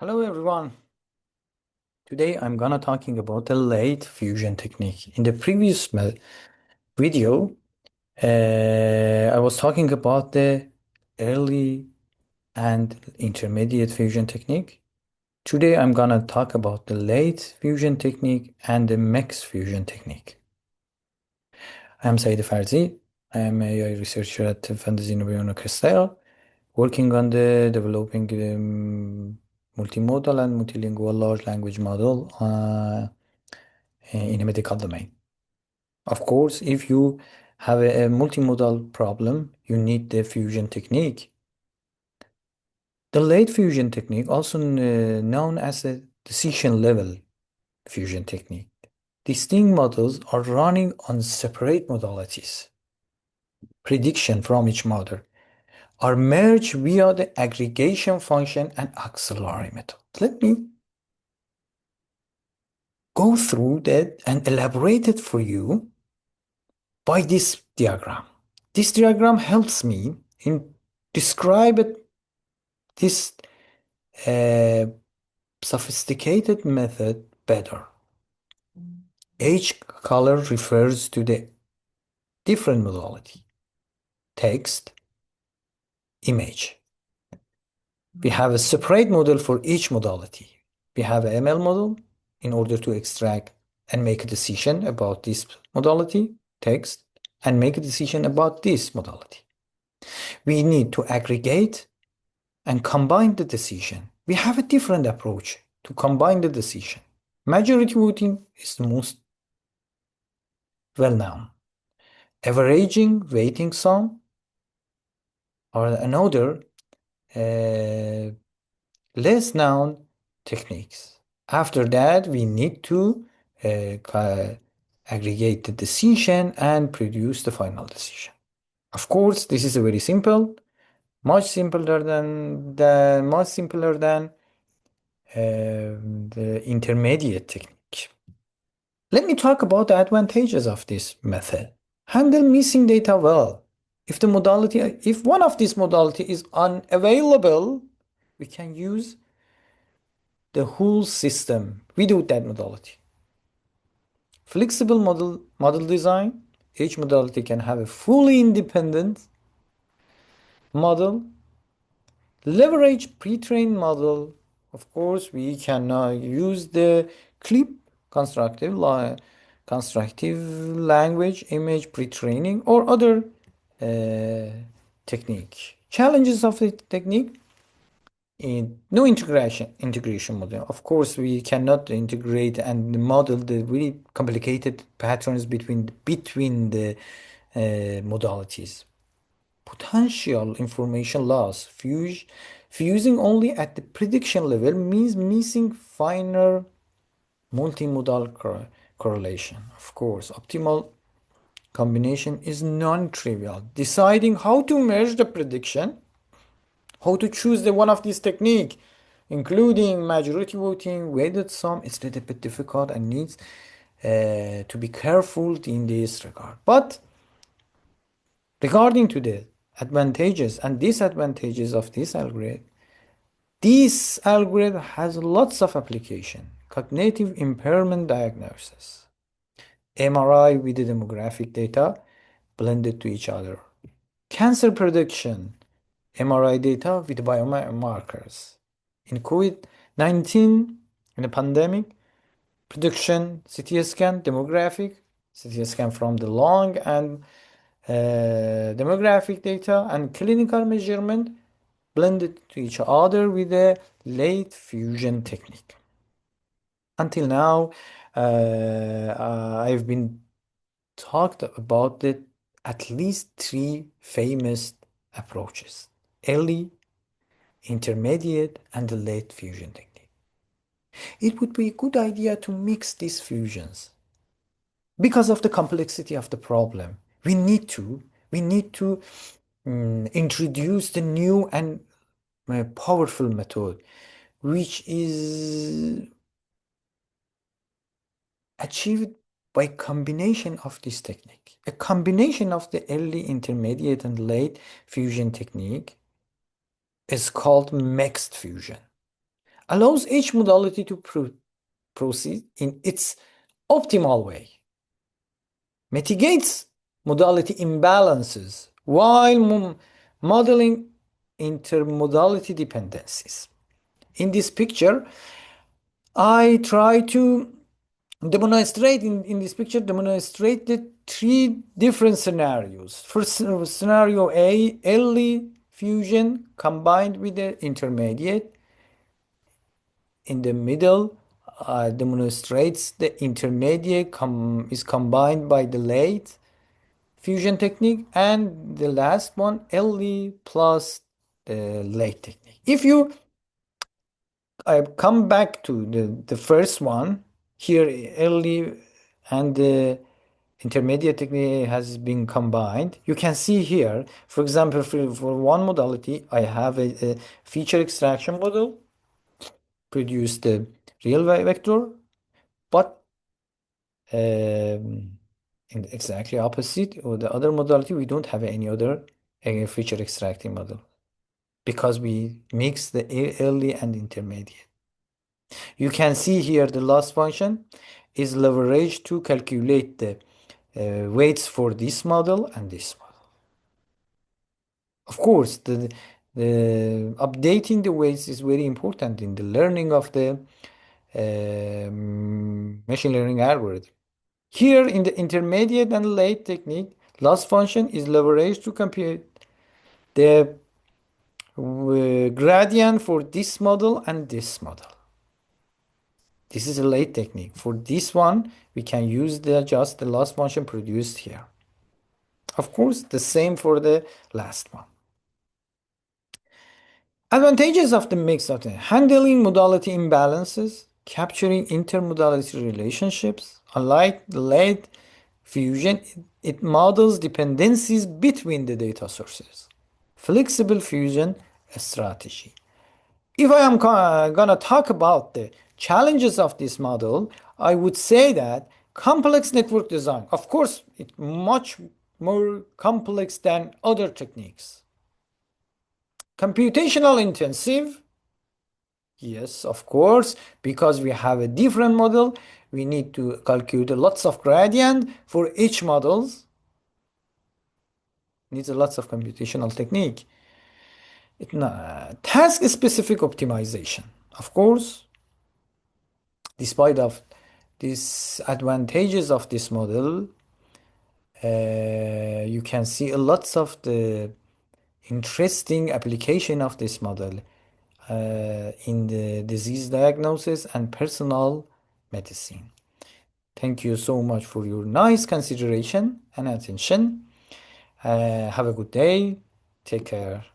Hello everyone. Today I'm gonna talking about the late fusion technique. In the previous video, I was talking about the early and intermediate fusion technique. Today I'm gonna talk about the late fusion technique and the mixed fusion technique. I'm Said Farzi. I am AI researcher at Fantasy Noviano Castell, working on the developing multimodal and multilingual large language model in a medical domain. Of course, if you have a multimodal problem, you need the fusion technique. The late fusion technique, also known as the decision level fusion technique. Distinct models are running on separate modalities. Prediction from each model are merged via the aggregation function and auxiliary method. Let me go through that and elaborate it for you by this diagram. This diagram helps me in describe this uh, sophisticated method better. Each color refers to the different modality: text, image. We have a separate model for each modality. We have an ML model in order to extract and make a decision about this modality, text, and make a decision about this modality. We need to aggregate and combine the decision. We have a different approach to combine the decision. Majority voting is the most well known. Averaging weighting sum or another uh, less known techniques. After that, we need to aggregate the decision and produce the final decision. Of course, this is a very simple, much simpler than the intermediate technique. Let me talk about the advantages of this method. Handle missing data well. If one of these modality is unavailable, we can use the whole system without that modality. Flexible model design. Each modality can have a fully independent model. Leverage pre-trained model. Of course, we can use the CLIP constructive language image pre-training or other technique. Challenges of the technique: no integration model. Of course, we cannot integrate and model the really complicated patterns between the modalities. Potential information loss. Fusing only at the prediction level means missing finer multimodal correlation. Of course, optimal combination is non-trivial. Deciding how to merge the prediction, how to choose the one of these technique, including majority voting, weighted sum, is a little bit difficult and needs to be careful in this regard. But regarding to the advantages and disadvantages of this algorithm has lots of application. Cognitive impairment diagnosis, MRI with the demographic data blended to each other, cancer prediction, MRI data with biomarkers. In COVID-19, in the pandemic, prediction, CT scan, demographic, CT scan from the lung and demographic data and clinical measurement blended to each other with a late fusion technique. Until now, I've been talked about at least three famous approaches: early, intermediate, and the late fusion technique. It would be a good idea to mix these fusions because of the complexity of the problem. We need to introduce the new and powerful method, which is achieved by combination of this technique. A combination of the early, intermediate, and late fusion technique is called mixed fusion. allows each modality to proceed in its optimal way, mitigates modality imbalances while modeling intermodality dependencies. In this picture, I try to demonstrate in this picture, demonstrate the three different scenarios. First scenario A, early fusion combined with the intermediate. In the middle, demonstrates the intermediate is combined by the late fusion technique, and the last one, early plus the late technique. If you come back to the first one, here early and the intermediate technique has been combined. You can see here, for example, for one modality, I have a feature extraction model, produce the real vector, but in exactly opposite, or the other modality, we don't have any other feature extracting model because we mix the early and intermediate. You can see here the loss function is leveraged to calculate the weights for this model and this model. Of course, the updating the weights is very important in the learning of the machine learning algorithm. Here in the intermediate and late technique, loss function is leveraged to compute the gradient for this model and this model. This is a late technique. For this one, we can use just the loss function produced here. Of course, the same for the last one. Advantages of the mix of the handling modality imbalances, capturing intermodality relationships. Unlike the late fusion, it models dependencies between the data sources. Flexible fusion strategy. If I am gonna talk about the challenges of this model, I would say that complex network design, of course, it's much more complex than other techniques. Computational intensive, yes, of course, because we have a different model, we need to calculate lots of gradient for each models. Needs lots of computational technique. Task-specific optimization, of course, despite of disadvantages of this model, you can see lots of the interesting application of this model in the disease diagnosis and personal medicine. Thank you so much for your nice consideration and attention. Have a good day. Take care.